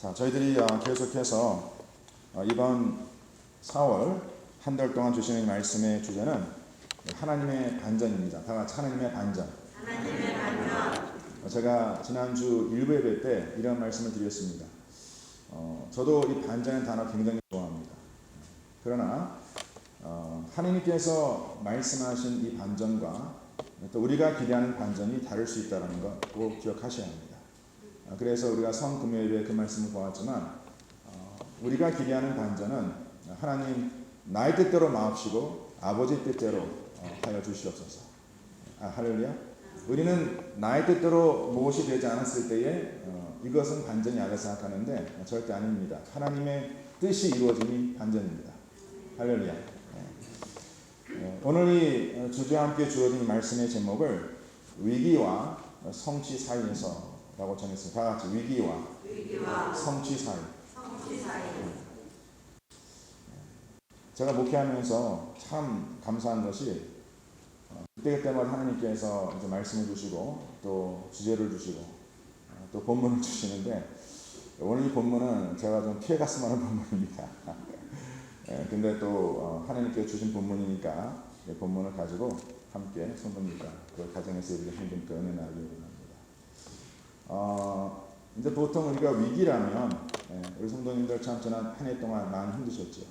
자, 저희들이 계속해서 이번 4월 한 달 동안 주시는 말씀의 주제는 하나님의 반전입니다. 다 같이 하나님의 반전. 하나님의 반전. 제가 지난주 1부 예배 때 이런 말씀을 드렸습니다. 저도 이 반전의 단어 굉장히 좋아합니다. 그러나 하나님께서 말씀하신 이 반전과 또 우리가 기대하는 반전이 다를 수 있다는 것 꼭 기억하셔야 합니다. 그래서 우리가 성금요일에 그 말씀을 보았지만 우리가 기대하는 반전은 하나님 나의 뜻대로 마옵시고 아버지 뜻대로 하여 주시옵소서. 할렐루야. 우리는 나의 뜻대로 무엇이 되지 않았을 때에 이것은 반전이 아니라 생각하는데 절대 아닙니다. 하나님의 뜻이 이루어짐이 반전입니다. 할렐루야. 오늘 이 주제와 함께 주어진 말씀의 제목을 위기와 성취 사이에서 라고 정했습니다. 다 같이 위기와 성취 사이. 제가 목회하면서 참 감사한 것이 그때그때마다 하나님께서 이제 말씀을 주시고 또 주제를 주시고 또 본문을 주시는데 오늘 이 본문은 제가 좀 피해갔으면 하는 본문입니다. 근데 또 하나님께서 주신 본문이니까 이 본문을 가지고 함께 성도님과 그 가정에서 우리가 힘든 은혜 나누려고 합니다. 이제 보통 우리가 위기라면 우리 성도님들 참 지난 한 해 동안 많이 힘드셨죠.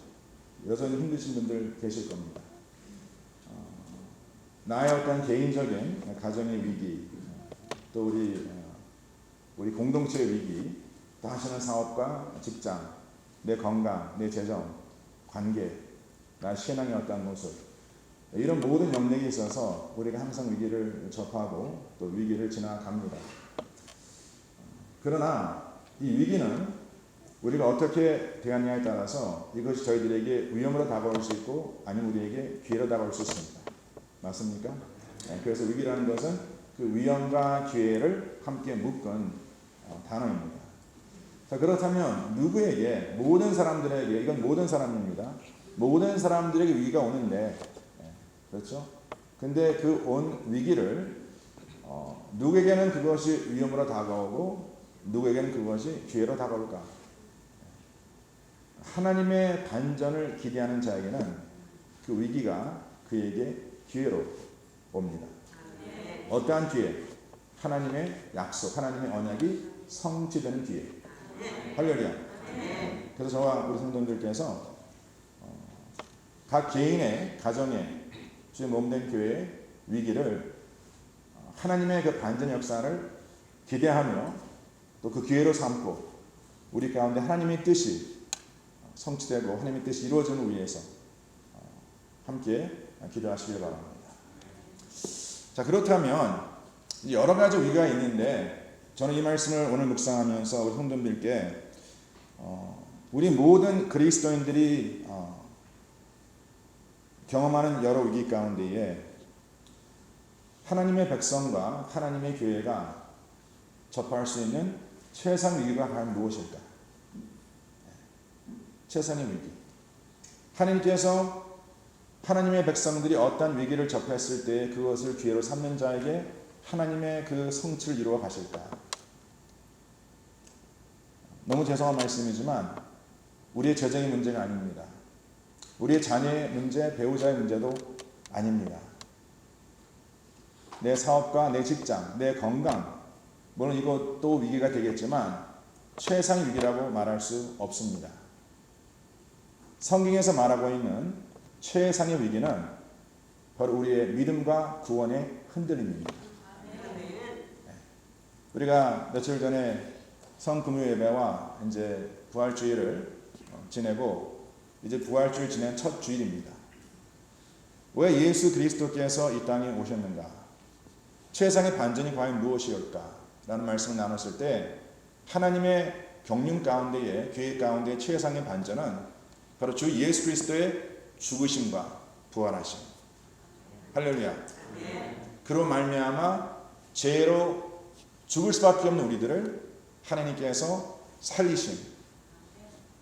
여전히 힘드신 분들 계실 겁니다. 나의 어떤 개인적인 가정의 위기, 또 우리 공동체의 위기, 또 하시는 사업과 직장, 내 건강, 내 재정, 관계, 나의 신앙의 어떤 모습, 이런 모든 영역에 있어서 우리가 항상 위기를 접하고 또 위기를 지나갑니다. 그러나 이 위기는 우리가 어떻게 대하느냐에 따라서 이것이 저희들에게 위험으로 다가올 수 있고 아니면 우리에게 기회로 다가올 수 있습니다. 맞습니까? 그래서 위기라는 것은 그 위험과 기회를 함께 묶은 단어입니다. 자, 그렇다면 누구에게, 모든 사람들에게, 이건 모든 사람입니다. 모든 사람들에게 위기가 오는데, 그렇죠? 근데 그 온 위기를 누구에게는 그것이 위험으로 다가오고 누구에게는 그것이 기회로 다가올까? 하나님의 반전을 기대하는 자에게는 그 위기가 그에게 기회로 옵니다. 어떠한 기회? 하나님의 약속, 하나님의 언약이 성취되는 기회. 할렐루야. 그래서 저와 우리 성도님들께서 각 개인의 가정의 주의 몸된 교회의 위기를 하나님의 그 반전 역사를 기대하며 또 그 기회로 삼고 우리 가운데 하나님의 뜻이 성취되고 하나님의 뜻이 이루어지는 위해서 함께 기도하시길 바랍니다. 자, 그렇다면 여러 가지 위기가 있는데 저는 이 말씀을 오늘 묵상하면서 우리 성도님들께 우리 모든 그리스도인들이 경험하는 여러 위기 가운데에 하나님의 백성과 하나님의 교회가 접할 수 있는 최상 위기가 과연 무엇일까? 최상의 위기. 하나님께서 하나님의 백성들이 어떤 위기를 접했을 때 그것을 기회로 삼는 자에게 하나님의 그 성취를 이루어 가실까? 너무 죄송한 말씀이지만 우리의 재정의 문제가 아닙니다. 우리의 자녀의 문제, 배우자의 문제도 아닙니다. 내 사업과 내 직장, 내 건강, 물론 이것도 위기가 되겠지만 최상의 위기라고 말할 수 없습니다. 성경에서 말하고 있는 최상의 위기는 바로 우리의 믿음과 구원의 흔들림입니다. 우리가 며칠 전에 성금요 예배와 이제 부활주일을 지내고 이제 부활주일 지낸 첫 주일입니다. 왜 예수 그리스도께서 이 땅에 오셨는가? 최상의 반전이 과연 무엇이었을까? 라는 말씀을 나눴을 때 하나님의 경륜 가운데에 교회 가운데 최상의 반전은 바로 주 예수 그리스도의 죽으심과 부활하심. 할렐루야. 그로 말미암아 죄로 죽을 수밖에 없는 우리들을 하나님께서 살리심.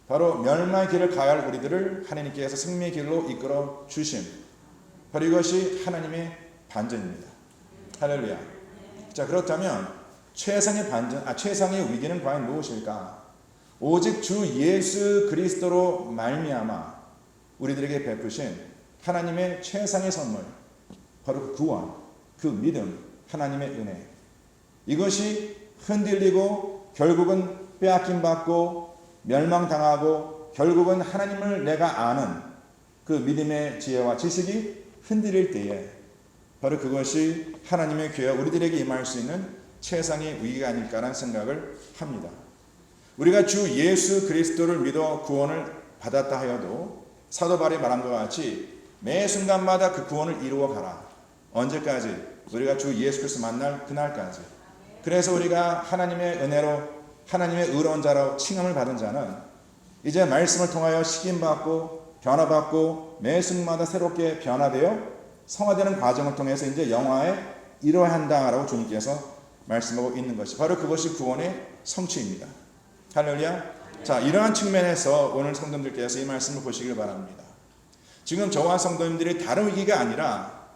바로 멸망의 길을 가야 할 우리들을 하나님께서 생명의 길로 이끌어 주심. 바로 이것이 하나님의 반전입니다. 할렐루야. 자, 그렇다면 최상의 반전, 최상의 위기는 과연 무엇일까? 오직 주 예수 그리스도로 말미암아 우리들에게 베푸신 하나님의 최상의 선물, 바로 그 구원, 그 믿음, 하나님의 은혜, 이것이 흔들리고 결국은 빼앗김받고 멸망당하고 결국은 하나님을 내가 아는 그 믿음의 지혜와 지식이 흔들릴 때에 바로 그것이 하나님의 교회와 우리들에게 임할 수 있는 최상의 위기가 아닐까라는 생각을 합니다. 우리가 주 예수 그리스도를 믿어 구원을 받았다 하여도 사도 바울이 말한 것 같이 매 순간마다 그 구원을 이루어 가라. 언제까지? 우리가 주 예수 그리스도 만날 그날까지. 그래서 우리가 하나님의 은혜로 하나님의 의로운 자로 칭함을 받은 자는 이제 말씀을 통하여 식임받고 변화받고 매 순간마다 새롭게 변화되어 성화되는 과정을 통해서 이제 영화에 이뤄야 한다라고 주님께서 말씀하고 있는 것이 바로 그것이 구원의 성취입니다. 할렐루야. 자, 이러한 측면에서 오늘 성도님들께서 이 말씀을 보시길 바랍니다. 지금 저와 성도님들이 다른 위기가 아니라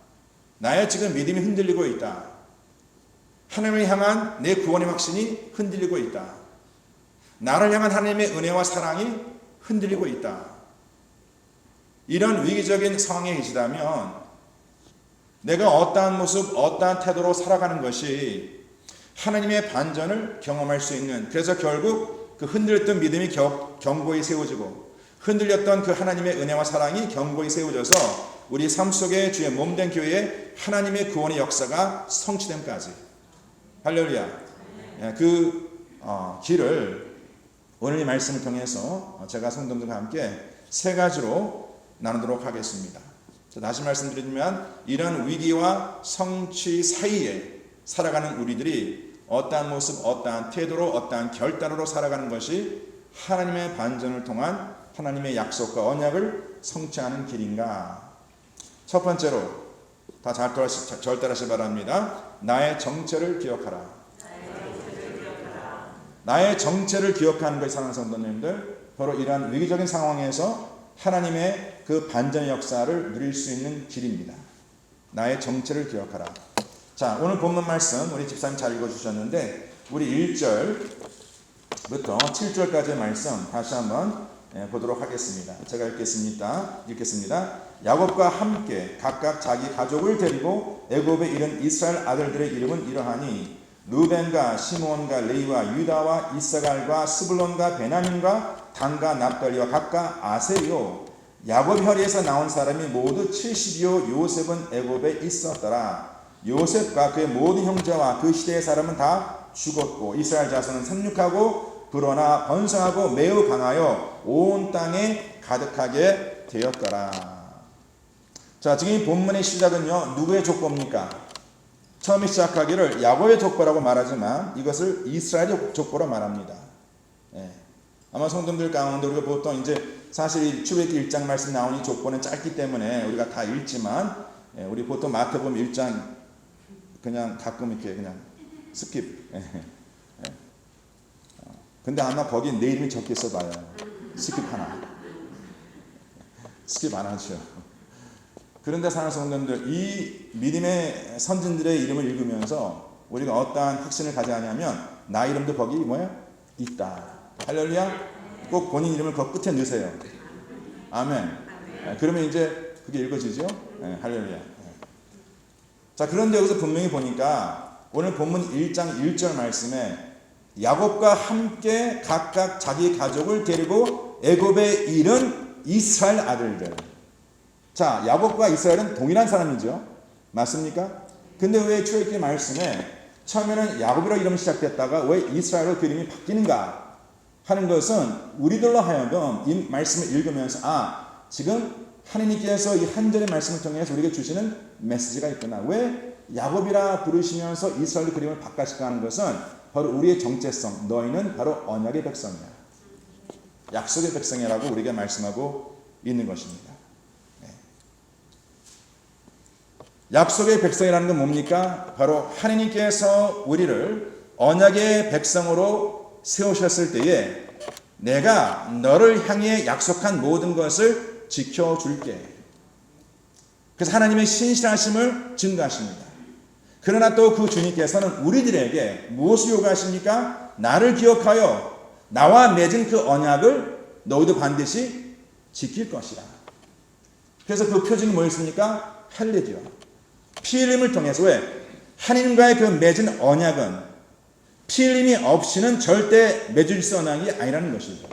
나의 지금 믿음이 흔들리고 있다. 하나님을 향한 내 구원의 확신이 흔들리고 있다. 나를 향한 하나님의 은혜와 사랑이 흔들리고 있다. 이런 위기적인 상황에 계시다면 내가 어떠한 모습, 어떠한 태도로 살아가는 것이 하나님의 반전을 경험할 수 있는, 그래서 결국 그 흔들렸던 믿음이 견고히 세워지고 흔들렸던 그 하나님의 은혜와 사랑이 견고히 세워져서 우리 삶 속에 주의 몸된 교회에 하나님의 구원의 역사가 성취됨까지. 할렐루야. 그 길을 오늘 이 말씀을 통해서 제가 성도들과 함께 세 가지로 나누도록 하겠습니다. 다시 말씀드리면 이런 위기와 성취 사이에 살아가는 우리들이 어떠한 모습, 어떠한 태도로, 어떠한 결단으로 살아가는 것이 하나님의 반전을 통한 하나님의 약속과 언약을 성취하는 길인가. 첫 번째로 다 잘 따라하시기 바랍니다. 나의 정체를 기억하라. 나의 정체를 기억하는 것이 사랑하는 성도님들, 바로 이러한 위기적인 상황에서 하나님의 그 반전의 역사를 누릴 수 있는 길입니다. 나의 정체를 기억하라. 자, 오늘 본문 말씀 우리 집사님 잘 읽어주셨는데 우리 1절부터 7절까지의 말씀 다시 한번 보도록 하겠습니다. 제가 읽겠습니다. 야곱과 함께 각각 자기 가족을 데리고 애굽에 이른 이스라엘 아들들의 이름은 이러하니 루벤과 시므온과 레위와 유다와 이사갈과 스불론과 베냐민과 단과 납달리와 각각 아셀이요. 야곱 혈에서 나온 사람이 모두 70이요. 요셉은 애굽에 있었더라. 요셉과 그의 모든 형제와 그 시대의 사람은 다 죽었고 이스라엘 자손은 생육하고 불어나 번성하고 매우 강하여 온 땅에 가득하게 되었더라. 자, 지금 이 본문의 시작은요, 누구의 족보입니까? 처음에 시작하기를 야곱의 족보라고 말하지만 이것을 이스라엘의 족보로 말합니다. 아마 성도들 가운데 우리가 보통 이제 사실 출애굽기 1장 말씀 나오니 족보는 짧기 때문에 우리가 다 읽지만 우리 보통 마태복음 1장 그냥 가끔 이렇게 그냥 스킵. 근데 아마 거기 내 이름이 적혀 있어 봐요. 스킵 하나. 스킵 안 하죠. 그런데 사랑하는 성도님들, 이 믿음의 선진들의 이름을 읽으면서 우리가 어떠한 확신을 가져야 하냐면 나 이름도 거기 뭐야? 있다. 할렐루야. 꼭 본인 이름을 그 끝에 넣으세요. 아멘. 그러면 이제 그게 읽어지죠? 할렐루야. 자, 그런데 여기서 분명히 보니까 오늘 본문 1장 1절 말씀에 야곱과 함께 각각 자기 가족을 데리고 애굽에 이른 이스라엘 아들들. 자, 야곱과 이스라엘은 동일한 사람이죠. 맞습니까? 근데 왜 출애굽기 말씀에 처음에는 야곱이라고 이름이 시작됐다가 왜 이스라엘로 그 이름이 바뀌는가 하는 것은 우리들로 하여금 이 말씀을 읽으면서 지금 하나님께서 이 한 절의 말씀을 통해서 우리에게 주시는 메시지가 있구나. 왜 야곱이라 부르시면서 이스라엘로 그 이름을 바꾸실까 하는 것은 바로 우리의 정체성, 너희는 바로 언약의 백성이야. 약속의 백성이라고 우리에게 말씀하고 있는 것입니다. 약속의 백성이라는 건 뭡니까? 바로 하나님께서 우리를 언약의 백성으로 세우셨을 때에 내가 너를 향해 약속한 모든 것을 지켜줄게. 그래서 하나님의 신실하심을 증거하십니다. 그러나 또 그 주님께서는 우리들에게 무엇을 요구하십니까? 나를 기억하여 나와 맺은 그 언약을 너희도 반드시 지킬 것이라. 그래서 그 표징이 뭐였습니까? 할례죠. 피 흘림을 통해서 왜? 하나님과의 그 맺은 언약은 피 흘림이 없이는 절대 맺을 수 있는 언약이 아니라는 것이죠.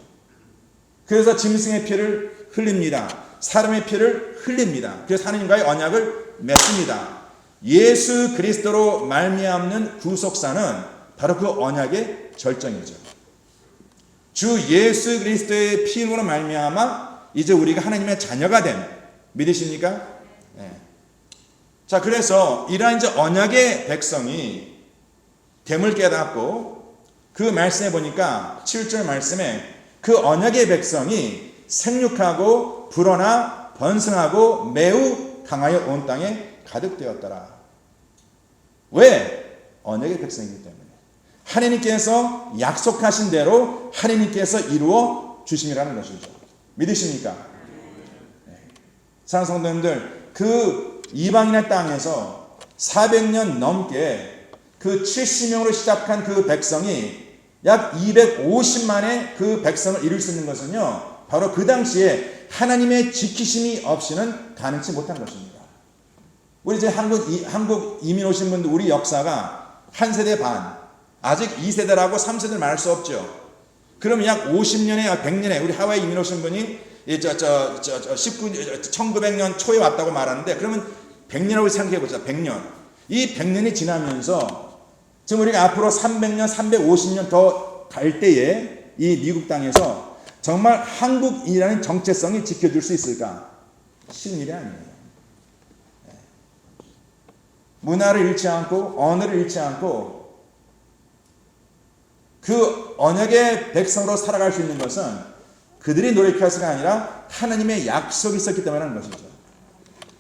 그래서 짐승의 피를 흘립니다. 사람의 피를 흘립니다. 그래서 하나님과의 언약을 맺습니다. 예수 그리스도로 말미암는 구속사는 바로 그 언약의 절정이죠. 주 예수 그리스도의 피로 말미암아 이제 우리가 하나님의 자녀가 된, 믿으십니까? 네. 자, 그래서 이러한 이제 언약의 백성이 됨을 깨닫고 그 말씀에 보니까 7절 말씀에 그 언약의 백성이 생육하고 불어나 번성하고 매우 강하여 온 땅에 가득되었더라. 왜? 언약의 백성이기 때문에. 하나님께서 약속하신 대로 하나님께서 이루어 주심이라는 것이죠. 믿으십니까? 네. 사랑하는 성도님들, 그 이방인의 땅에서 400년 넘게 그 70명으로 시작한 그 백성이 약 250만의 그 백성을 이룰 수 있는 것은요, 바로 그 당시에 하나님의 지키심이 없이는 가능치 못한 것입니다. 우리 이제 한국 이민 오신 분들, 우리 역사가 한 세대 반, 아직 2세대라고 3세대를 말할 수 없죠. 그러면 약 50년에 100년에 우리 하와이 이민 오신 분이 1900년 초에 왔다고 말하는데, 그러면 100년이라고 생각해 보자. 100년. 이 100년이 지나면서 지금 우리가 앞으로 300년, 350년 더 갈 때에 이 미국 땅에서 정말 한국이라는 정체성이 지켜줄 수 있을까? 쉬운 일이 아니에요. 문화를 잃지 않고 언어를 잃지 않고 그 언약의 백성으로 살아갈 수 있는 것은 그들이 노력해서가 아니라 하나님의 약속이 있었기 때문에 하는 것이죠.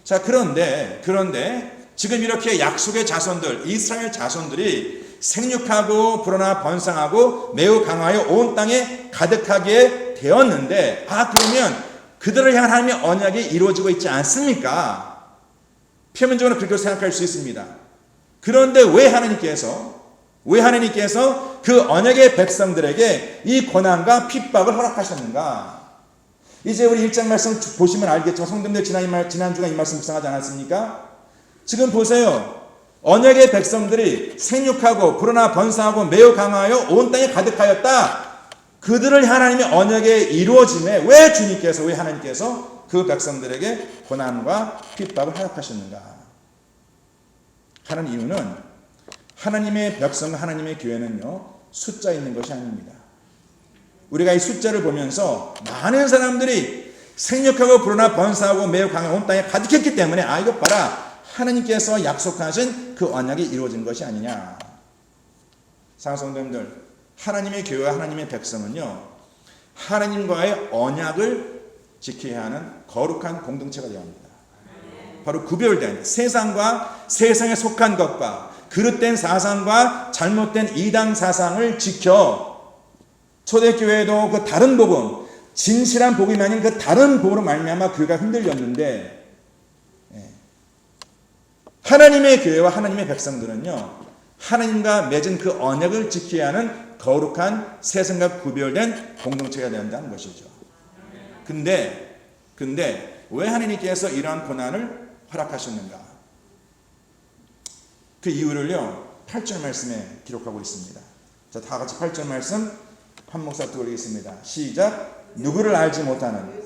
자, 그런데 지금 이렇게 약속의 자손들, 이스라엘 자손들이 생육하고 불어나 번성하고 매우 강하여 온 땅에 가득하게 되었는데, 그러면 그들을 향한 하나님의 언약이 이루어지고 있지 않습니까? 표면적으로 그렇게 생각할 수 있습니다. 그런데 왜 하나님께서 그 언약의 백성들에게 이 고난과 핍박을 허락하셨는가? 이제 우리 1장 말씀 보시면 알겠지만, 성도님들 지난주가 이 말씀 묵상하지 않았습니까? 지금 보세요. 언약의 백성들이 생육하고 불어나 번성하고 매우 강하여 온 땅에 가득하였다. 그들을 하나님의 언약에 이루어짐에 왜 주님께서, 왜 하나님께서 그 백성들에게 고난과 핍박을 허락하셨는가? 하는 이유는 하나님의 백성과 하나님의 교회는요, 숫자 있는 것이 아닙니다. 우리가 이 숫자를 보면서 많은 사람들이 생육하고 불어나 번성하고 매우 강한 온 땅에 가득했기 때문에, 이것 봐라, 하나님께서 약속하신 그 언약이 이루어진 것이 아니냐. 사랑하는 성도님들, 하나님의 교회와 하나님의 백성은요, 하나님과의 언약을 지켜야 하는 거룩한 공동체가 되어야 합니다. 바로 구별된 세상과 세상에 속한 것과 그릇된 사상과 잘못된 이단 사상을 지켜 초대교회도 그 다른 복음, 진실한 복음이 아닌 그 다른 복음으로 말미암아 교회가 흔들렸는데, 하나님의 교회와 하나님의 백성들은요, 하나님과 맺은 그 언약을 지켜야 하는 거룩한 세상과 구별된 공동체가 되어야 한다는 것이죠. 근데 왜 하나님께서 이러한 고난을 허락하셨는가? 그 이유를요, 8절 말씀에 기록하고 있습니다. 자, 다 같이 8절 말씀 한 목소리 읽겠습니다. 시작. 누구를 알지 못하는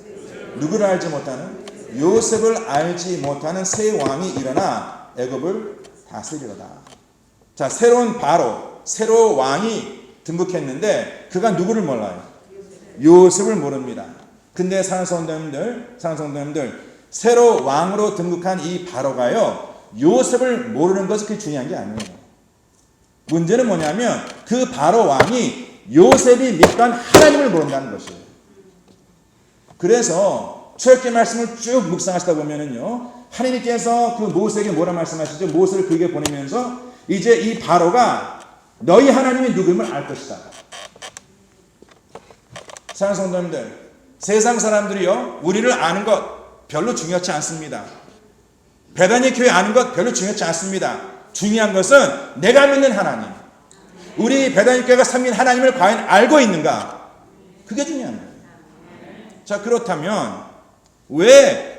요셉을 알지 못하는 새 왕이 일어나 애굽을 다스리려다. 자, 새로운 새로 왕이 등극했는데 그가 누구를 몰라요? 요셉을 모릅니다. 근데 사랑하는 성도님들, 새로 왕으로 등극한 이 바로가요, 요셉을 모르는 것은 그렇게 중요한 게 아니에요. 문제는 뭐냐면 그 바로 왕이 요셉이 믿던 하나님을 모른다는 것이에요. 그래서 출애굽기 말씀을 쭉 묵상하시다 보면은요, 하나님께서 그 모세에게 뭐라 말씀하시죠? 모세를 그에게 보내면서 이제 이 바로가 너희 하나님이 누구임을 알 것이다. 사랑하는 성도님들, 세상 사람들이요, 우리를 아는 것 별로 중요하지 않습니다. 베다니 교회 아는 것 별로 중요하지 않습니다. 중요한 것은 내가 믿는 하나님, 우리 베다니 교회가 섬긴 하나님을 과연 알고 있는가? 그게 중요한 거예요. 자, 그렇다면 왜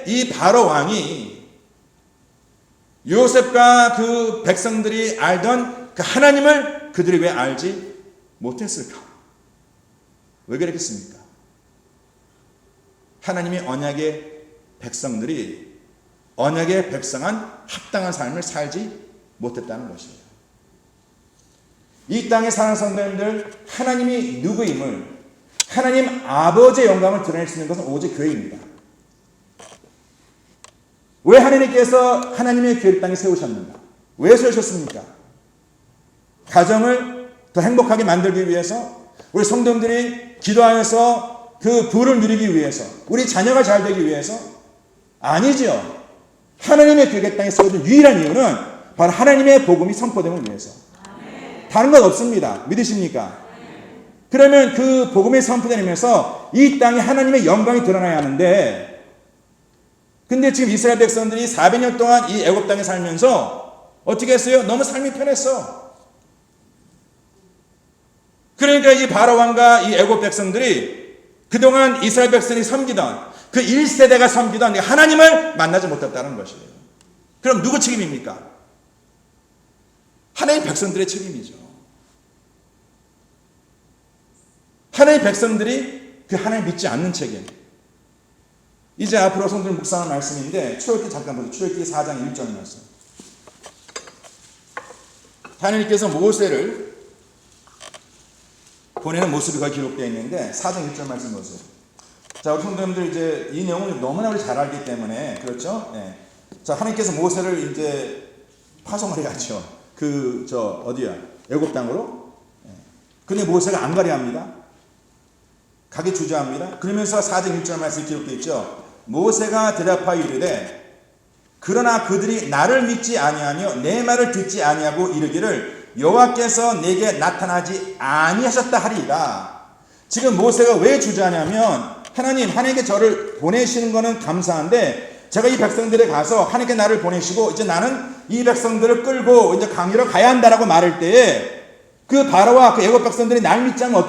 이 바로 왕이 요셉과 그 백성들이 알던 그 하나님을 그들이 왜 알지 못했을까? 왜 그랬겠습니까? 하나님의 언약의 백성들이 언약의 백성한 합당한 삶을 살지 못했다는 것이에요. 이 땅에 사는 성도님들, 하나님이 누구임을, 하나님 아버지의 영광을 드러낼 수 있는 것은 오직 교회입니다. 왜 하나님께서 하나님의 교회를 땅에 세우셨는가? 왜 세우셨습니까? 가정을 더 행복하게 만들기 위해서, 우리 성도님들이 기도하면서 그 부를 누리기 위해서, 우리 자녀가 잘 되기 위해서? 아니죠. 하나님의 교회 땅에 세워진 유일한 이유는 바로 하나님의 복음이 선포됨을 위해서. 다른 건 없습니다. 믿으십니까? 그러면 그 복음이 선포되면서 이 땅에 하나님의 영광이 드러나야 하는데, 근데 지금 이스라엘 백성들이 400년 동안 이 애굽 땅에 살면서 어떻게 했어요? 너무 삶이 편했어. 그러니까 이 바로 왕과 이 애굽 백성들이 그동안 이스라엘 백성이 섬기던 그 1세대가 섬기던 하나님을 만나지 못했다는 것이에요. 그럼 누구 책임입니까? 하나님 백성들의 책임이죠. 하나님 백성들이 그 하나님 믿지 않는 책임. 이제 앞으로 성도님 묵상할 말씀인데 출애굽기 잠깐 보세요. 출애굽기 4장 1절 말씀. 하나님께서 모세를 보내는 모습이 거기 기록되어 있는데 4장 1절 말씀 보세요. 자, 우리 성도님들 이제 이 내용을 너무나 우리 잘 알기 때문에 그렇죠? 네. 자, 하나님께서 모세를 이제 파송을 해야죠. 어디야? 애굽 땅으로. 네. 근데 모세가 안 가려 합니다. 가기 주저합니다. 그러면서 4장 1절 말씀이 기록되어 있죠. 모세가 대답하여 이르되 그러나 그들이 나를 믿지 아니하며 내 말을 듣지 아니하고 이르기를 여호와께서 내게 나타나지 아니하셨다 하리이다. 지금 모세가 왜 주저하냐면 하나님께 저를 보내시는 거는 감사한데 제가 이 백성들에 가서 하나님께 나를 보내시고 이제 나는 이 백성들을 끌고 이제 강유로 가야 한다라고 말할 때에 그 바로와 그 애굽 백성들이 나를 믿지 않으면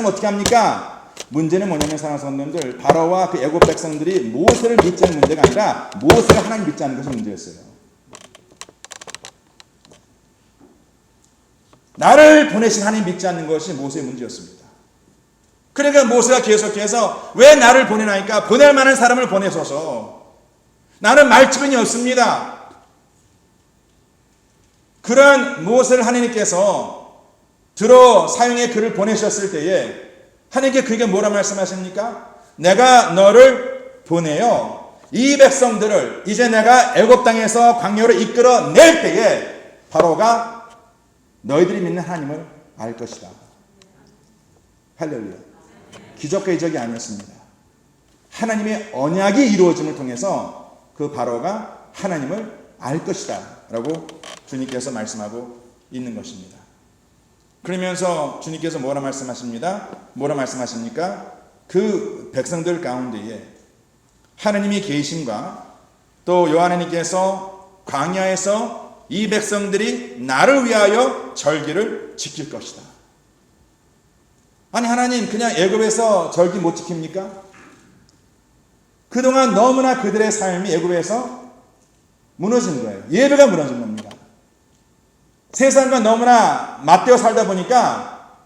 어떻게 합니까? 문제는 뭐냐면 사랑하는 성도님들, 바로와 그 애굽 백성들이 모세를 믿지 않는 문제가 아니라 모세가 하나님 믿지 않는 것이 문제였어요. 나를 보내신 하나님 믿지 않는 것이 모세의 문제였습니다. 그러니까 모세가 계속해서 왜 나를 보내나니까 보낼 만한 사람을 보내소서. 나는 말주변이 없습니다. 그런 모세를 하나님께서 들어 사용해 그를 보내셨을 때에 하나님께 그에게 뭐라 말씀하십니까? 내가 너를 보내요. 이 백성들을 이제 내가 애굽 땅에서 광야로 이끌어낼 때에 바로가 너희들이 믿는 하나님을 알 것이다. 할렐루야. 기적과 이적이 아니었습니다. 하나님의 언약이 이루어짐을 통해서 그 바로가 하나님을 알 것이다 라고 주님께서 말씀하고 있는 것입니다. 그러면서 주님께서 뭐라 말씀하십니까? 그 백성들 가운데에 하나님이 계심과 또 여호와님께서 광야에서 이 백성들이 나를 위하여 절기를 지킬 것이다. 아니 하나님 그냥 애굽에서 절기 못 지킵니까? 그동안 너무나 그들의 삶이 애굽에서 무너진 거예요. 예배가 무너진 겁니다. 세상과 너무나 맞대어 살다 보니까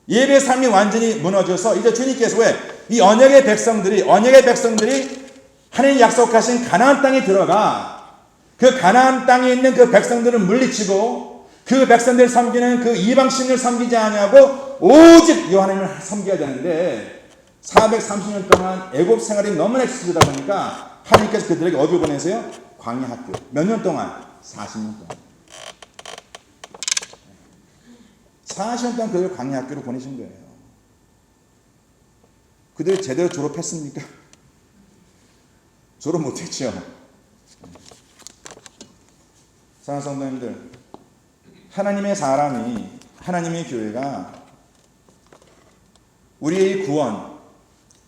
예배의 삶이 완전히 무너져서 이제 주님께서 왜 이 언약의 백성들이 하나님 약속하신 가나안 땅에 들어가 그 가나안 땅에 있는 그 백성들을 물리치고 그 백성들을 섬기는 그 이방신을 섬기지 아니하고 오직 여호와님을 섬겨야 되는데 430년 동안 애굽 생활이 너무나 힘들다 보니까 하나님께서 그들에게 어디로 보내세요? 광야 학교. 몇 년 동안? 40년 동안. 40년 동안 그들을 광야 학교로 보내신 거예요. 그들 제대로 졸업했습니까? 졸업 못했죠. 사랑하는 성도님들, 하나님의 사람이, 하나님의 교회가 우리의 구원,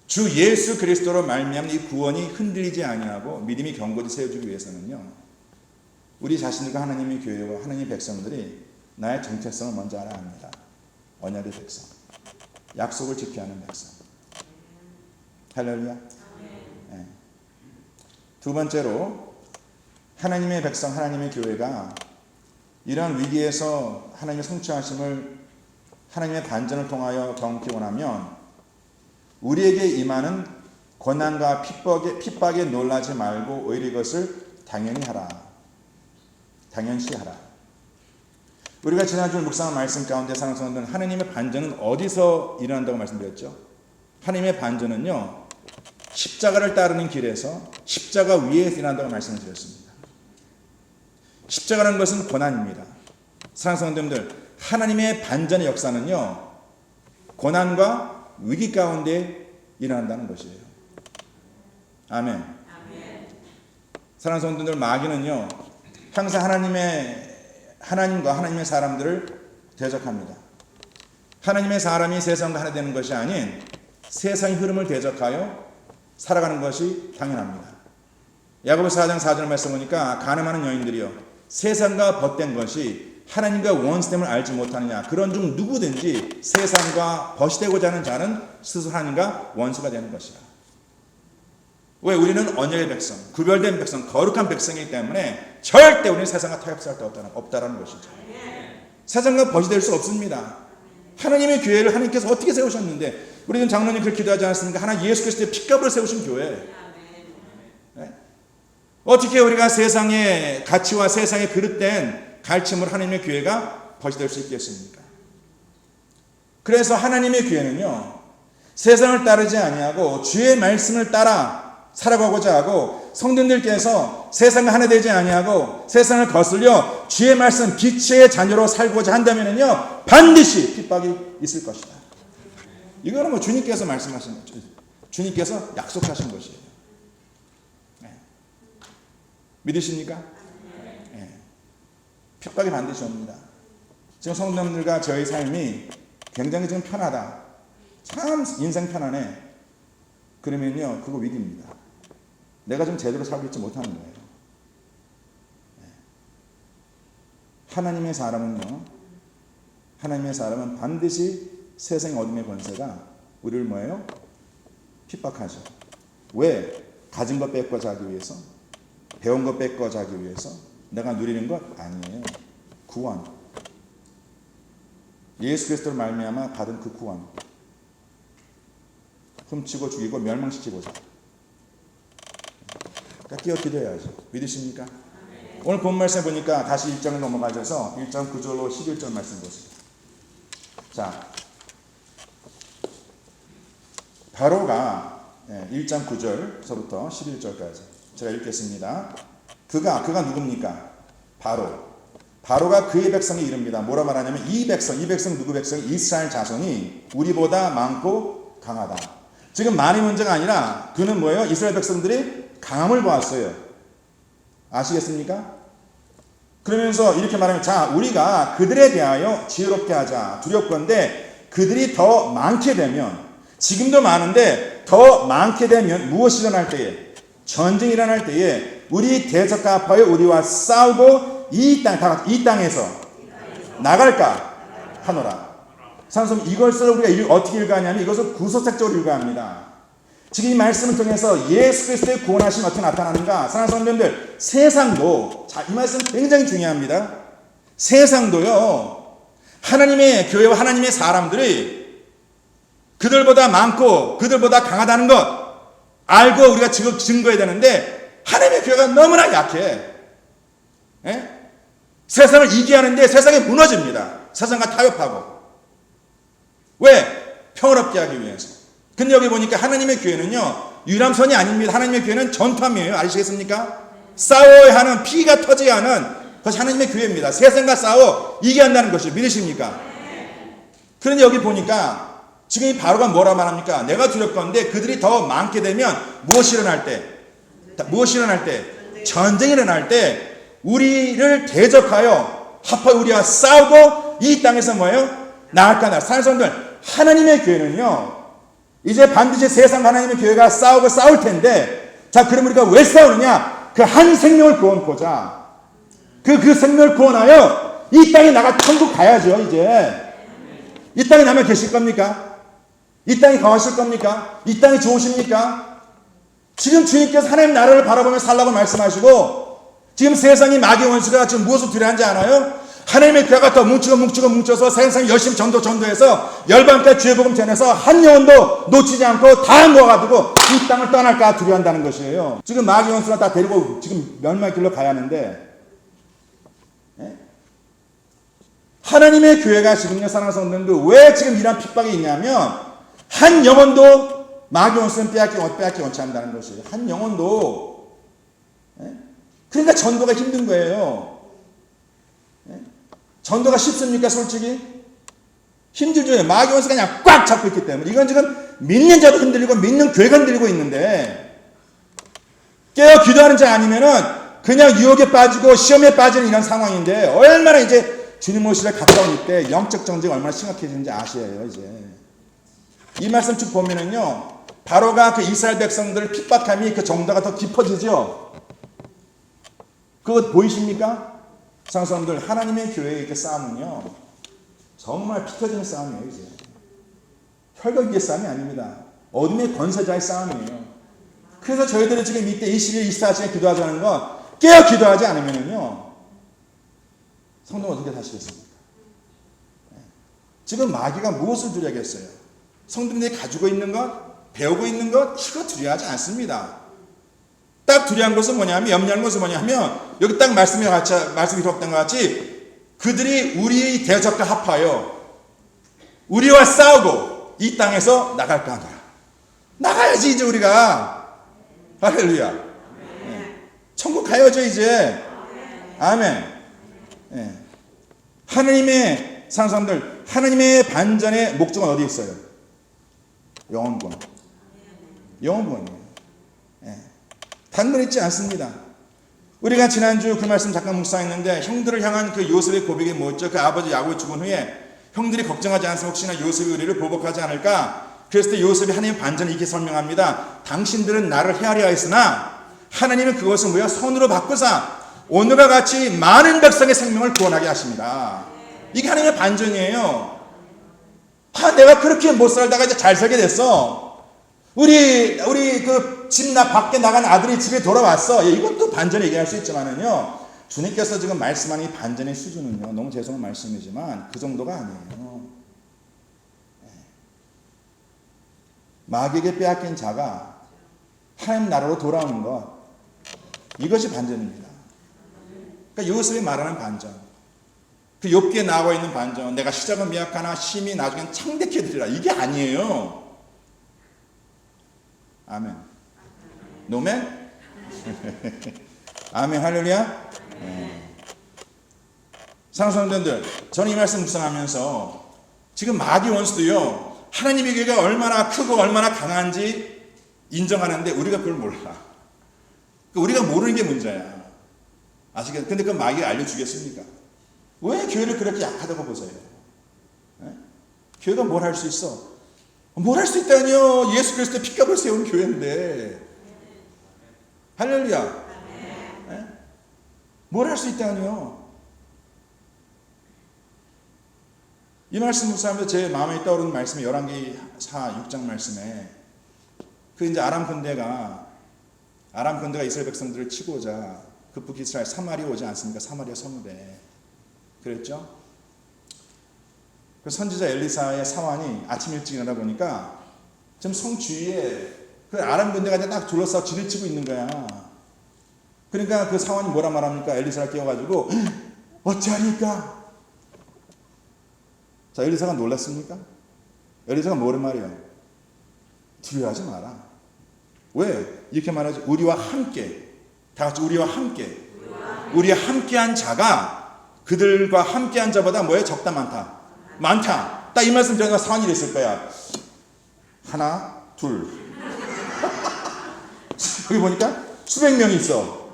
주 예수 그리스도로 말미암은 이 구원이 흔들리지 아니하고 믿음이 견고히 세워주기 위해서는요, 우리 자신들과 하나님의 교회와 하나님의 백성들이 나의 정체성을 먼저 알아야 합니다. 언약의 백성. 약속을 지켜야 하는 백성. 할렐루야. 네. 두 번째로 하나님의 백성, 하나님의 교회가 이러한 위기에서 하나님의 성취하심을 하나님의 반전을 통하여 경험하기 원하면 우리에게 임하는 고난과 핍박에 놀라지 말고 오히려 이것을 당연히 하라. 당연시 하라. 우리가 지난주 묵상한 말씀 가운데 사랑하는 성도들, 하나님의 반전은 어디서 일어난다고 말씀드렸죠? 하나님의 반전은요, 십자가를 따르는 길에서 십자가 위에서 일어난다고 말씀을 드렸습니다. 십자가라는 것은 고난입니다. 사랑하는 성도들, 하나님의 반전의 역사는요, 고난과 위기 가운데 일어난다는 것이에요. 아멘. 사랑하는 성도들, 마귀는요, 항상 하나님과 하나님의 사람들을 대적합니다. 하나님의 사람이 세상과 하나 되는 것이 아닌 세상의 흐름을 대적하여 살아가는 것이 당연합니다. 야고보서 4장 4절 말씀 보니까 가늠하는 여인들이요, 세상과 벗된 것이 하나님과 원수됨을 알지 못하느냐. 그런 중 누구든지 세상과 벗이 되고자 하는 자는 스스로 하나님과 원수가 되는 것이라. 왜? 우리는 언약의 백성, 구별된 백성, 거룩한 백성이기 때문에 절대 우리는 세상과 타협할 수 없다라는 것이죠. 세상과 벗이 될 수 없습니다. 하나님의 교회를 하나님께서 어떻게 세우셨는데, 우리는 장로님 그렇게 기도하지 않았습니까? 하나님 예수 그리스도의 핏값으로 세우신 교회. 네? 어떻게 우리가 세상의 가치와 세상의 그릇된 가르침으로 하나님의 교회가 벗이 될 수 있겠습니까? 그래서 하나님의 교회는요, 세상을 따르지 아니하고 주의 말씀을 따라 살아가고자 하고, 성도님들께서 세상과 하나 되지 아니하고 세상을 거슬려 주의 말씀 빛의 자녀로 살고자 한다면요, 반드시 핍박이 있을 것이다. 이거는 뭐 주님께서 말씀하신 거죠. 주님께서 약속하신 것이에요. 네. 믿으십니까? 네. 핍박이 반드시 옵니다. 지금 성도님들과 저의 삶이 굉장히 지금 편하다, 참 인생 편하네, 그러면요, 그거 위기입니다. 내가 좀 제대로 살고 있지 못하는 거예요. 하나님의 사람은 반드시 세상의 어둠의 권세가 우리를 뭐예요? 핍박하죠. 왜? 가진 것 뺏고자 하기 위해서, 배운 것 뺏고자 하기 위해서. 내가 누리는 것 아니에요. 구원. 예수 그리스도를 말미암아 받은 그 구원. 훔치고 죽이고 멸망시키고자. 뛰어 기도해야죠. 믿으십니까? 오늘 본 말씀 보니까 다시 1장을 넘어가셔서 1장 9절로 11절 말씀 보세요. 자, 바로가 1장 9절서부터 11절까지 제가 읽겠습니다. 그가 누굽니까? 바로가 그의 백성에 이릅니다. 뭐라 말하냐면 이 백성 누구 백성? 이스라엘 자손이 우리보다 많고 강하다. 지금 많이 문제가 아니라 그는 뭐예요? 이스라엘 백성들이 강함을 보았어요. 아시겠습니까? 그러면서 이렇게 말하면, 자, 우리가 그들에 대하여 지혜롭게 하자. 두렵건대 그들이 더 많게 되면, 지금도 많은데 더 많게 되면 무엇이 일어날 때에? 전쟁이 일어날 때에 우리 대적과 합하여 우리와 싸우고 이 땅에서 나갈까 하노라. 사실 이것을 우리가 어떻게 읽어하냐면 이것을 구속적으로 읽어야 합니다. 지금 이 말씀을 통해서 예수 그리스도의 구원하심이 어떻게 나타나는가? 사랑하는 성도님들, 세상도, 자, 이 말씀 굉장히 중요합니다. 세상도요, 하나님의 교회와 하나님의 사람들이 그들보다 많고 그들보다 강하다는 것 알고 우리가 지금 증거해야 되는데, 하나님의 교회가 너무나 약해. 세상을 이기하는데 세상에 무너집니다. 세상과 타협하고. 왜? 평화롭게 하기 위해서. 근데 여기 보니까 하나님의 교회는요, 유람선이 아닙니다. 하나님의 교회는 전투함이에요. 아시겠습니까? 싸워야 하는, 피가 터져야 하는 그것이 하나님의 교회입니다. 세상과 싸워 이겨야 한다는 것이죠. 믿으십니까? 그런데 여기 보니까 지금 이 바로가 뭐라 말합니까? 내가 두렵건데 그들이 더 많게 되면 무엇이 일어날 때? 전쟁이 일어날 때 우리를 대적하여 합하여 우리와 싸우고 이 땅에서 뭐예요? 나을까. 사랑하는 하나님의 교회는요, 이제 반드시 세상 하나님의 교회가 싸울 텐데, 자, 그럼 우리가 왜 싸우느냐? 그 한 생명을 구원하고자. 그 생명을 구원하여 이 땅에 나가 천국 가야죠. 이제 이 땅에 남아 계실 겁니까? 이 땅이 거하실 겁니까? 이 땅이 좋으십니까? 지금 주님께서 하나님 나라를 바라보며 살라고 말씀하시고 지금 세상이 마귀 원수가 지금 무엇을 두려워하는지 알아요? 하나님의 교회가 더 뭉쳐서 세상 열심히 전도해서 열방까지 주의 복음 전해서 한 영혼도 놓치지 않고 다 모아가지고 이 땅을 떠날까 두려워한다는 것이에요. 지금 마귀 원수가 다 데리고 지금 멸망의 길로 가야 하는데 하나님의 교회가 지금요 사랑하는 성도님들 왜 지금 이런 핍박이 있냐면 한 영혼도 마귀 원수는 빼앗기 원치 않는다는 것이에요. 한 영혼도. 그러니까 전도가 힘든 거예요. 전도가 쉽습니까 솔직히? 힘들죠. 마귀 원수가 그냥 꽉 잡고 있기 때문에. 이건 지금 믿는 자도 흔들리고 믿는 교회가 흔들리고 있는데 깨어 기도하는 자 아니면은 그냥 유혹에 빠지고 시험에 빠지는 이런 상황인데 얼마나 이제 주님 오시려 가까운 이때 영적 전쟁이 얼마나 심각해지는지 아셔요. 이제 이 말씀 쭉 보면은요 바로가 그 이스라엘 백성들을 핍박함이 그 정도가 더 깊어지죠. 그거 보이십니까? 사랑하는 하나님의 교회의 이렇게 싸움은요 정말 피 터지는 싸움이에요. 이제 혈과 육의 싸움이 아닙니다. 어둠의 권세자의 싸움이에요. 그래서 저희들이 지금 이때 20일 24시간 기도하자는 건 깨어 기도하지 않으면요 성도는 어떻게 사시겠습니까? 지금 마귀가 무엇을 두려워하겠어요? 성도들이 가지고 있는 것, 배우고 있는 것 이거 두려워하지 않습니다. 딱 두려운 것은 뭐냐면 염려하는 것은 뭐냐면 여기 딱 말씀이 기록된 것 같이 그들이 우리의 대적과 합하여 우리와 싸우고 이 땅에서 나갈까 하노라. 나가야지 이제 우리가. 할렐루야. 네. 천국 가야죠 이제. 아멘. 네. 하나님의 사람들 하나님의 반전의 목적은 어디 있어요? 영원권. 영원권이에요. 네. 단돈 있지 않습니다. 우리가 지난주 그 말씀 잠깐 묵상했는데 형들을 향한 그 요셉의 고백이 뭐였죠? 그 아버지 야곱이 죽은 후에 형들이 걱정하지 않으면 혹시나 요셉이 우리를 보복하지 않을까? 그랬을 때 요셉이 하나님 반전을 이렇게 설명합니다. 당신들은 나를 헤아려 했으나 하나님은 그것을 뭐야? 선으로 바꾸사 오늘과 같이 많은 백성의 생명을 구원하게 하십니다. 이게 하나님의 반전이에요. 내가 그렇게 못 살다가 이제 잘 살게 됐어. 우리 그 집 밖에 나간 아들이 집에 돌아왔어. 이것도 반전을 얘기할 수 있지만은요. 주님께서 지금 말씀하는 이 반전의 수준은요. 너무 죄송한 말씀이지만 그 정도가 아니에요. 마귀에게 빼앗긴 자가 하나님 나라로 돌아오는 것 이것이 반전입니다. 그러니까 요셉이 말하는 반전 그 욥기에 나와 있는 반전 내가 시작은 미약하나 심히 나중엔 창대케 되리라 이게 아니에요. 아멘. 노멘? 아멘 할렐루야. 사랑하는 성도들 저는 이 말씀 묵상하면서 지금 마귀 원수도요 하나님의 교회가 얼마나 크고 얼마나 강한지 인정하는데 우리가 그걸 몰라. 우리가 모르는 게 문제야. 아시겠어요? 근데 그 마귀가 알려주겠습니까? 왜 교회를 그렇게 약하다고 보세요? 교회가 뭘 할 수 있어? 뭘 할 수 있다니요? 예수 그리스도의 핏값을 세운 교회인데. 할렐루야. 뭘 할 수 있다니요? 이 말씀 묵상하면서 제 마음에 떠오르는 말씀이 열왕기 6장 말씀에 그 이제 아람 군대가 이스라엘 백성들을 치고자 극복 이스라엘 사마리아 오지 않습니까? 사마리아 성읍에 그랬죠? 그 선지자 엘리사의 사환이 아침 일찍 일어나 보니까 지금 성 주위에 그 아람 군대가 이제 딱 둘러싸고 지뢰치고 있는 거야. 그러니까 그 사환이 뭐라 말합니까? 엘리사를 깨워가지고 어찌하리까? 자, 엘리사가 놀랐습니까? 엘리사가 뭐란 말이야? 두려워하지 마라. 왜? 이렇게 말하지. 우리와 함께 다 같이 우리와 함께한 자가 그들과 함께한 자보다 뭐예요? 적다 많다. 딱 이 말씀 전에 사환이 됐을 거야. 하나, 둘. 여기 보니까 수백 명이 있어.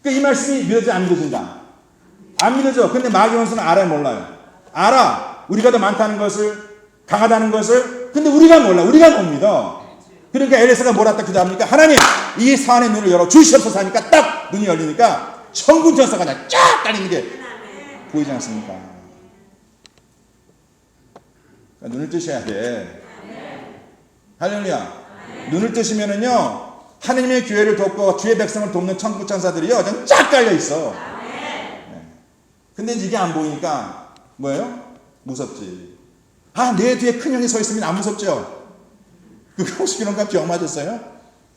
이 말씀이 믿어지지 안 믿어진다. 안 믿어져. 근데 마귀 원수는 알아요, 몰라요? 알아. 우리가 더 많다는 것을, 강하다는 것을. 근데 우리가 몰라. 우리가 못 믿어. 그러니까 엘리사가 뭐라 딱 기도합니까? 하나님, 이 사안의 눈을 열어 주시옵소서 하니까 딱 눈이 열리니까 천군 천사가 그냥 쫙 깔리는 게 보이지 않습니까? 그러니까 눈을 뜨셔야 돼. 할렐루야. 눈을 뜨시면은요, 하느님의 교회를 돕고 주의 백성을 돕는 천국 천사들이요, 좀 쫙 깔려 있어. 네. 근데 이게 안 보이니까 뭐예요? 무섭지. 아, 내 뒤에 큰 형이 서 있으면 안 무섭죠? 그거 혹시 그런 거 기억 맞았어요?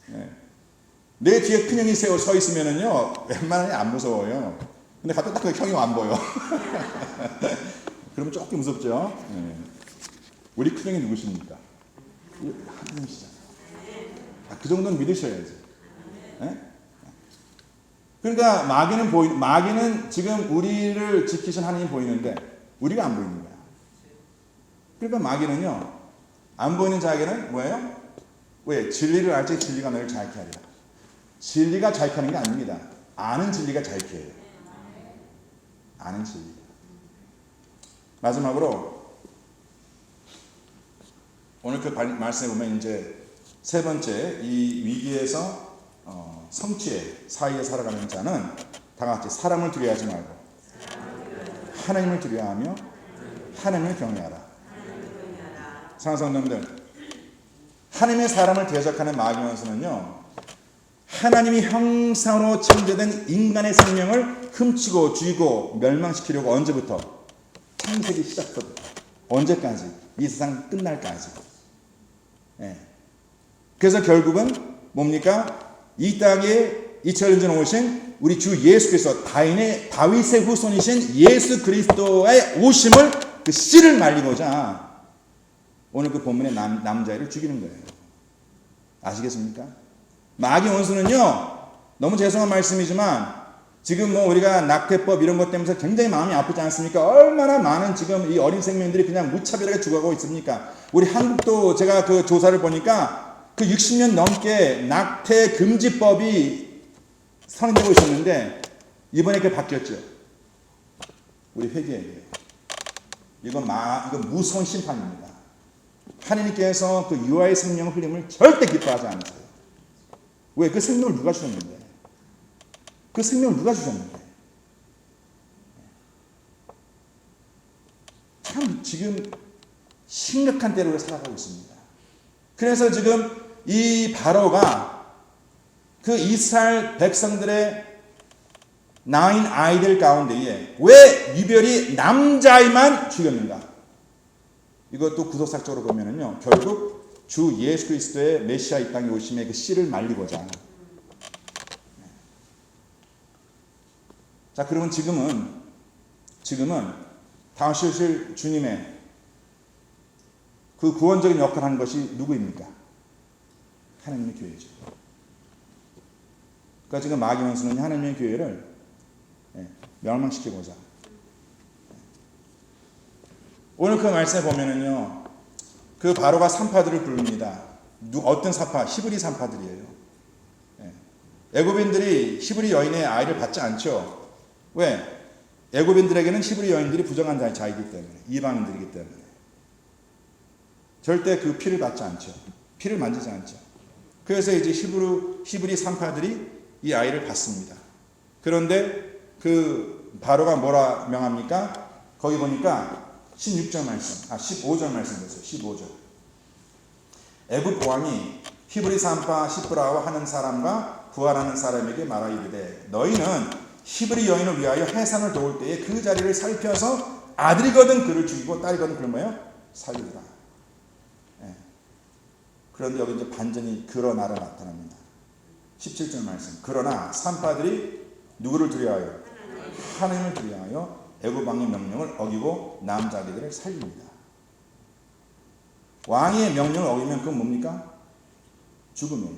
네. 내 뒤에 큰 형이 서 있으면은요, 웬만하면 안 무서워요. 근데 갑자기 딱 그 형이 안 보여. 그러면 조금 무섭죠? 네. 우리 큰 형이 누구십니까? 하나님이시잖아요. 그 정도는 믿으셔야지. 네? 그러니까 마귀는 지금 우리를 지키신 하나님 보이는데 우리가 안 보이는 거야. 그러니까 마귀는요, 안 보이는 자에게는 뭐예요? 왜? 진리를 알지 진리가 너를 자유케 하리라. 진리가 자유케 하는 게 아닙니다. 아는 진리가 자유케 해요. 아는 진리. 마지막으로 오늘 그 말씀에 보면 이제 세 번째, 이 위기에서 성취의 사이에 살아가는 자는 다 같이 사람을 두려워하지 말고 하나님을 두려워하며 하나님을 경외하라. 사랑하는 성도님들, 하나님의 사람을 대적하는 마귀 원수는요, 하나님이 형상으로 창조된 인간의 생명을 훔치고 죽이고 멸망시키려고 언제부터? 창세기 시작부터 언제까지? 이 세상 끝날까지. 예. 그래서 결국은 뭡니까? 이 땅에 2000년 전에 오신 우리 주 예수 그리스도, 다윗의 후손이신 예수 그리스도의 오심을, 그 씨를 말리고자 오늘 그 본문의 남자애를 죽이는 거예요. 아시겠습니까? 마귀 원수는요, 너무 죄송한 말씀이지만 지금 뭐 우리가 낙태법 이런 것 때문에 굉장히 마음이 아프지 않습니까? 얼마나 많은 지금 이 어린 생명들이 그냥 무차별하게 죽어가고 있습니까? 우리 한국도 제가 그 조사를 보니까 그 60년 넘게 낙태 금지법이 선언되고 있었는데 이번에 그게 바뀌었죠. 우리 회개해야 돼요. 이건 무서운 심판입니다. 하나님께서 그 유아의 생명을 흘림을 절대 기뻐하지 않으세요. 왜? 그 생명을 누가 주셨는데? 그 생명을 누가 주셨는데? 참 지금 심각한 때로 살아가고 있습니다. 그래서 지금 이 바로가 그 이스라엘 백성들의 낳은 아이들 가운데에 왜 유별이 남자아이만 죽였는가? 이것도 구속사적으로 보면은요, 결국 주 예수 그리스도의 메시아 이 땅에 오심의 그 씨를 말리고자. 자, 그러면 지금은 다오실 주님의 그 구원적인 역할을 하는 것이 누구입니까? 하나님의 교회죠. 그러니까 지금 마귀 원수는 하나님의 교회를 멸망시키고자. 오늘 그 말씀에 보면은요, 그 바로가 산파들을 부릅니다. 어떤 산파? 히브리 산파들이에요. 애굽인들이 히브리 여인의 아이를 받지 않죠. 왜? 애굽인들에게는 히브리 여인들이 부정한 자이기 때문에, 이방인들이기 때문에 절대 그 피를 받지 않죠. 피를 만지지 않죠. 그래서 이제 히브리 산파들이 이 아이를 받습니다. 그런데 그 바로가 뭐라 명합니까? 거기 보니까 15절 말씀 보세요. 15절. 애굽 왕이 히브리 산파 시브라와 하는 사람과 부하라는 사람에게 말하 이르되 너희는 히브리 여인을 위하여 해산을 도울 때에 그 자리를 살펴서 아들이거든 그를 죽이고 딸이거든 그를 뭐예요? 살리라. 그런데 여기 이제 반전이 그러나로 나타납니다. 17절 말씀. 그러나 산파들이 누구를 두려워하여? 하나님을 두려워하여 애굽 왕의 명령을 어기고 남자아이들을 살립니다. 왕의 명령을 어기면 그건 뭡니까? 죽음이에요.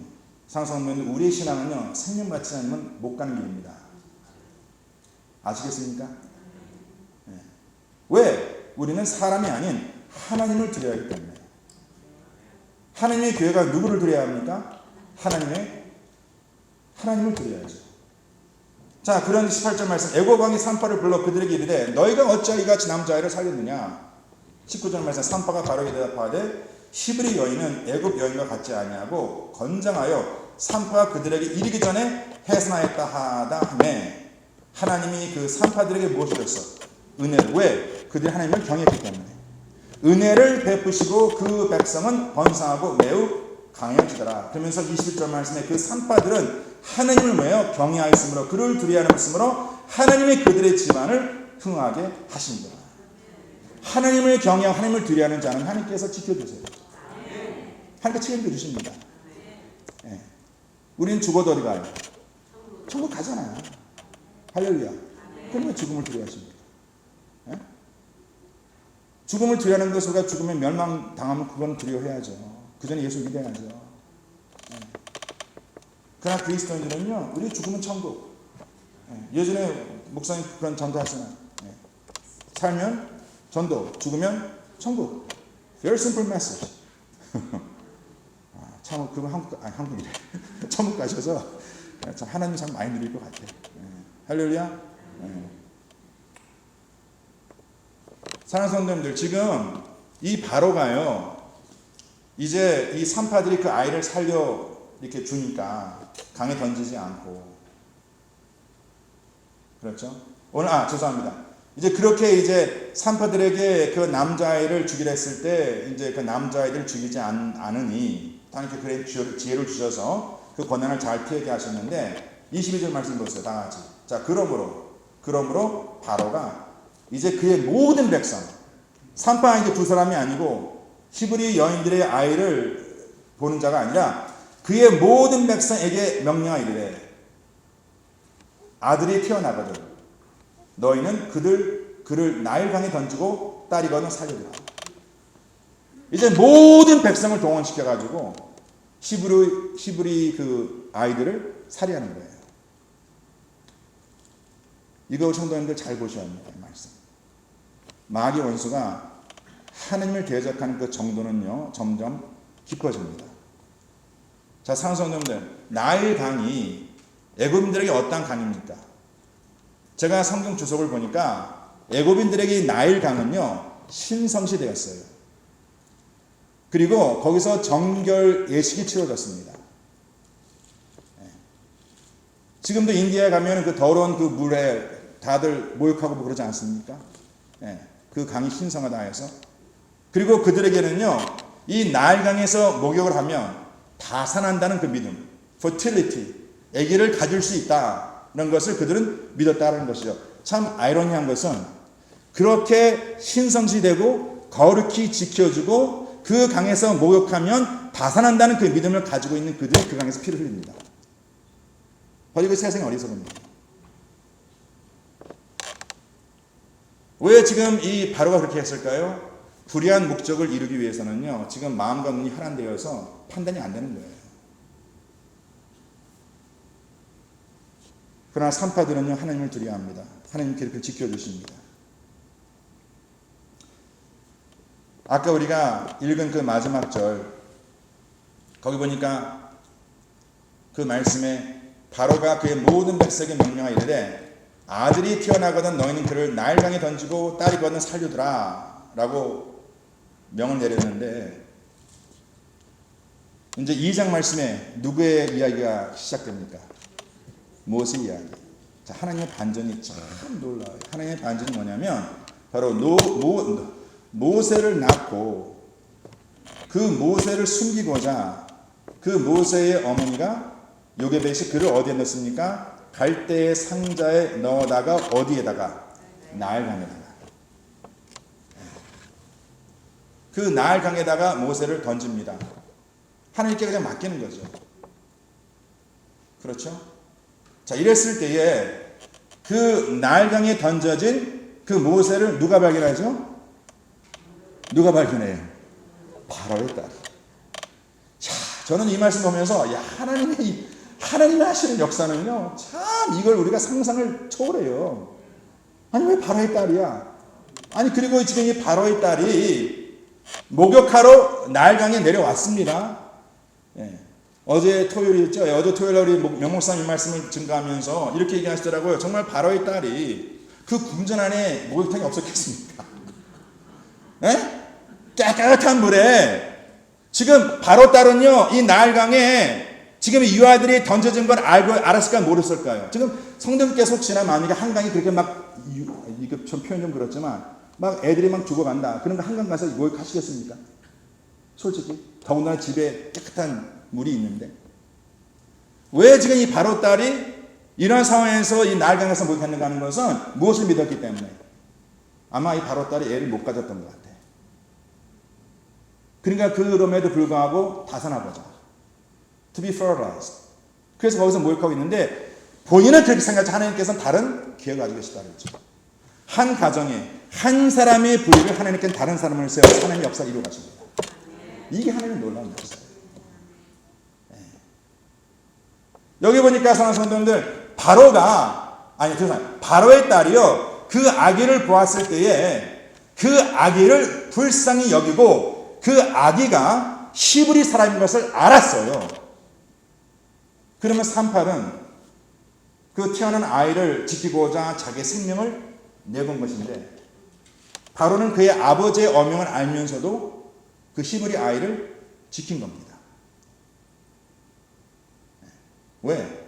상상하면 우리의 신앙은요, 생명같지 않으면 못 가는 길입니다. 아시겠습니까? 네. 왜? 우리는 사람이 아닌 하나님을 두려워하기 때문에. 하나님의 교회가 누구를 두려워야 합니까? 하나님을 두려워야죠. 자, 그런 18절 말씀. 애굽 왕이 산파를 불러 그들에게 이르되 너희가 어찌하여 이같이 남자아이를 살렸느냐? 19절 말씀. 산파가 바로에게 대답하되 히브리 여인은 애굽 여인과 같지 아니하고 건장하여 산파가 그들에게 이르기 전에 해산하였다 하다 하매 하나님이 그 산파들에게 무엇을 줬어? 은혜를. 왜? 그들이 하나님을 경외했기 때문에. 은혜를 베푸시고 그 백성은 번성하고 매우 강해지더라. 그러면서 21절 말씀에 그 산파들은 하나님을 뭐예요? 경외하였으므로 그를 두려워하였으므로 하나님이 그들의 집안을 흥하게 하신다. 하나님을 경외하고 하나님을 두려워하는 자는 하나님께서 지켜주세요. 하나님께 책임져 주십니다. 예. 우리는 죽어도 어디 가요? 천국 가잖아요. 할렐루야. 그럼 왜 죽음을 두려워하십니까? 예? 죽음을 두려워하는 것을 우리가 죽음에 멸망당하면 그건 두려워해야죠. 그 전에 예수 믿어야죠. 예. 그러나 그리스도인들은요, 우리 죽으면 천국. 예. 예전에 목사님 그런 전도하시나요? 예. 살면 전도, 죽으면 천국. Very simple message. 참, 그거 한국이래. 천국 가셔서 참 하나님 참 많이 누릴 것 같아. 예. 할렐루야. 예. 사랑하는 성도님들, 지금 이 바로가요, 이제 이 산파들이 그 아이를 살려 이렇게 주니까 강에 던지지 않고, 그렇죠? 오늘 죄송합니다. 이제 그렇게 이제 산파들에게 그 남자아이를 주기로 했을 때 이제 그 남자아이를 죽이지 않으니 하나님께 그런 지혜를 주셔서 그 권한을 잘 피하게 하셨는데 22절 말씀 보세요. 다 같이. 자, 그러므로 바로가 이제 그의 모든 백성, 산파 이제 두 사람이 아니고 히브리 여인들의 아이를 보는 자가 아니라 그의 모든 백성에게 명령하이르되 아들이 태어나거든 너희는 그를 나일강에 던지고 딸이거든 살려주라. 이제 모든 백성을 동원시켜가지고 히브리 그 아이들을 살해하는 거예요. 이거 성도님들 잘 보셔야 합니다. 이 말씀. 마귀의 원수가 하나님을 대적하는 그 정도는요, 점점 깊어집니다. 자, 사랑하는 성도님들, 나일강이 애굽인들에게 어떤 강입니까? 제가 성경 주석을 보니까 애굽인들에게 나일강은요, 신성시되었어요. 그리고 거기서 정결 예식이 치러졌습니다. 지금도 인디아에 가면 그 더러운 그 물에 다들 목욕하고 그러지 않습니까? 그 강이 신성하다 해서. 그리고 그들에게는요, 이 나일강에서 목욕을 하면 다산한다는 그 믿음, fertility, 아기를 가질 수 있다는 것을 그들은 믿었다는 것이죠. 참 아이러니한 것은 그렇게 신성시되고 거룩히 지켜주고 그 강에서 목욕하면 다산한다는 그 믿음을 가지고 있는 그들이 그 강에서 피를 흘립니다. 바로 그 세상의 어리석음입니다. 왜 지금 이 바로가 그렇게 했을까요? 불의한 목적을 이루기 위해서는요, 지금 마음과 눈이 혈안되어서 판단이 안 되는 거예요. 그러나 산파들은요, 하나님을 두려워합니다. 하나님께 이렇게 지켜주십니다. 아까 우리가 읽은 그 마지막 절, 거기 보니까 그 말씀에 바로가 그의 모든 백성에게 명령하이르되 아들이 태어나거든 너희는 그를 나일강에 던지고 딸이거든 살려두라 라고 명을 내렸는데, 이제 2장 말씀에 누구의 이야기가 시작됩니까? 모세 이야기. 자, 하나님의 반전이 참 놀라워요. 하나님의 반전이 뭐냐면 바로 모세를 낳고 그 모세를 숨기고자 그 모세의 어머니가 요게벳이 그를 어디에 넣습니까? 갈대의 상자에 넣어다가 어디에다가? 나일강에다가. 그 나일강에다가 모세를 던집니다. 하나님께 그냥 맡기는 거죠. 그렇죠? 자, 이랬을 때에 그 나일강에 던져진 그 모세를 누가 발견하죠? 누가 발견해요? 바로의 딸. 자, 저는 이 말씀 보면서 하나님이 하시는 역사는요, 참 이걸 우리가 상상을 초월해요. 아니, 왜 바로의 딸이야? 아니, 그리고 지금 이 바로의 딸이 목욕하러 나일강에 내려왔습니다. 어제 토요일이었죠. 어제 토요일에 우리 명목사님 이 말씀을 증거하면서 이렇게 얘기하시더라고요. 정말 바로의 딸이 그 궁전 안에 목욕탕이 없었겠습니까? 깨끗한 물에 지금 바로 딸은요, 이 나일강에 지금 이 유아들이 던져진 걸 알았을까 모르셨을까요? 지금 성도님께서 혹시나 만약에 한강이 그렇게 막, 이거 좀 표현 좀 그렇지만 막 애들이 막 죽어간다, 그런 거 한강 가서 목욕하시겠습니까? 솔직히 더군다나 집에 깨끗한 물이 있는데 왜 지금 이 바로 딸이 이런 상황에서 이 나일강에서 목욕했는가 하는 것은 무엇을 믿었기 때문에 아마 이 바로 딸이 애를 못 가졌던 것 같아. 그러니까 그럼에도 불구하고 다산아버지가 to be fertilized. 그래서 거기서 목욕하고 있는데 본인은 그렇게 생각하지 하나님께서는 다른 기회를 가지고 계시다는 거죠. 한 가정에 한 사람의 부위를 하나님께는 다른 사람을 세워서 하나님의 역사를 이루어 가십니다. 이게 하나님의 놀라운 역사예요. 네. 여기 보니까 사랑하는 성도님들 바로의 딸이요 그 아기를 보았을 때에 그 아기를 불쌍히 여기고 그 아기가 히브리 사람인 것을 알았어요. 그러면 38은 그 태어난 아이를 지키고자 자기의 생명을 내건 것인데 바로는 그의 아버지의 어명을 알면서도 그 히브리 아이를 지킨 겁니다. 왜?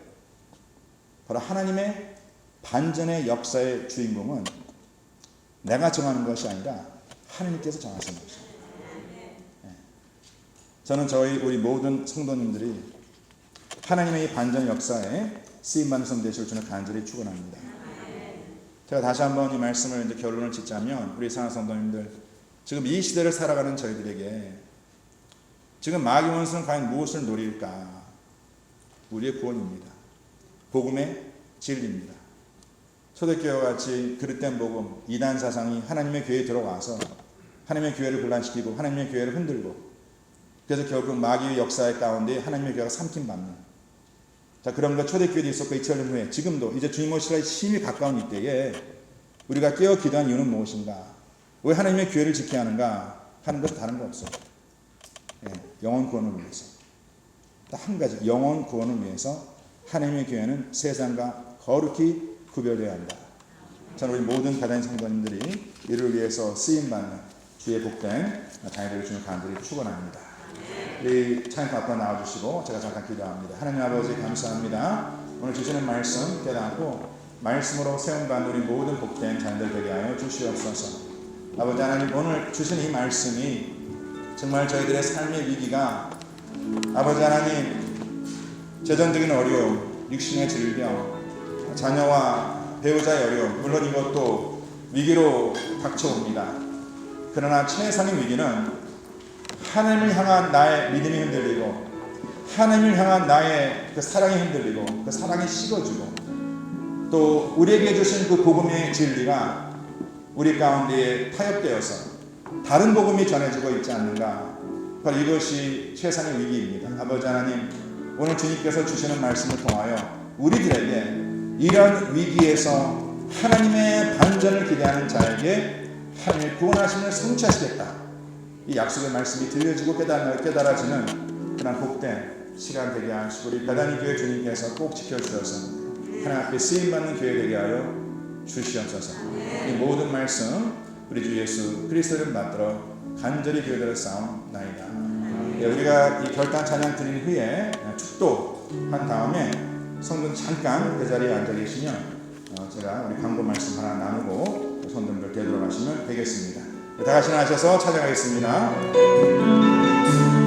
바로 하나님의 반전의 역사의 주인공은 내가 정하는 것이 아니라 하나님께서 정하신 것입니다. 저는 우리 모든 성도님들이 하나님의 이 반전 역사에 쓰임받는 성 되실 줄을 간절히 축원합니다. 제가 다시 한번 이 말씀을 이제 결론을 짓자면 우리 사랑하는 성도님들 지금 이 시대를 살아가는 저희들에게 지금 마귀 원수는 과연 무엇을 노릴까? 우리의 구원입니다. 복음의 진리입니다. 초대교회와 같이 그릇된 복음, 이단 사상이 하나님의 교회에 들어와서 하나님의 교회를 분란시키고 하나님의 교회를 흔들고 그래서 결국 마귀의 역사의 가운데 하나님의 교회가 삼킴받는 자, 그런 것 초대교회도 있었고 2000년 후에 지금도 이제 주님 오시기가 심히 가까운 이때에 우리가 깨어 기도한 이유는 무엇인가? 왜 하나님의 교회를 지켜야 하는가? 하는 것은 다른 거 없어요. 영혼 구원을 위해서. 딱 한 가지, 영혼 구원을 위해서 하나님의 교회는 세상과 거룩히 구별되어야 한다. 저는 우리 모든 가다인 성도님들이 이를 위해서 쓰임받는 주의 복된 자녀들을 주님 간절히 축원합니다. 우리 찬양 앞으로 나와주시고 제가 잠깐 기도합니다. 하나님 아버지 감사합니다. 오늘 주시는 말씀 깨닫고 말씀으로 세움받는 우리 모든 복된 자녀들 되게 하여 주시옵소서. 아버지 하나님 오늘 주신 이 말씀이 정말 저희들의 삶의 위기가 아버지 하나님 재정적인 어려움, 육신의 질병, 자녀와 배우자의 어려움 물론 이것도 위기로 닥쳐옵니다. 그러나 최상의 위기는 하나님을 향한 나의 믿음이 흔들리고 하나님을 향한 나의 그 사랑이 흔들리고 그 사랑이 식어지고 또 우리에게 주신 그 복음의 진리가 우리 가운데에 타협되어서 다른 복음이 전해지고 있지 않는가. 바로 이것이 최상의 위기입니다. 아버지 하나님 오늘 주님께서 주시는 말씀을 통하여 우리들에게 이런 위기에서 하나님의 반전을 기대하는 자에게 하나님의 구원하심을 성취하시겠다. 이 약속의 말씀이 들려지고 깨달아지는 그런 복된 시간 되게 하시고 우리 가다니 교회 주님께서 꼭 지켜주셔서 하나님 앞에 쓰임받는 교회 되게 하여 주시옵소서. 이 모든 말씀 우리 주 예수 그리스도를 받들어 간절히 교회들을 싸움나이다. 우리가 이 결단 찬양 드린 후에 축도한 다음에 성도는 잠깐 그 자리에 앉아 계시면 제가 우리 광고 말씀 하나 나누고 성도님들 되돌아가시면 되겠습니다. 다 같이 나셔서 찬양하겠습니다.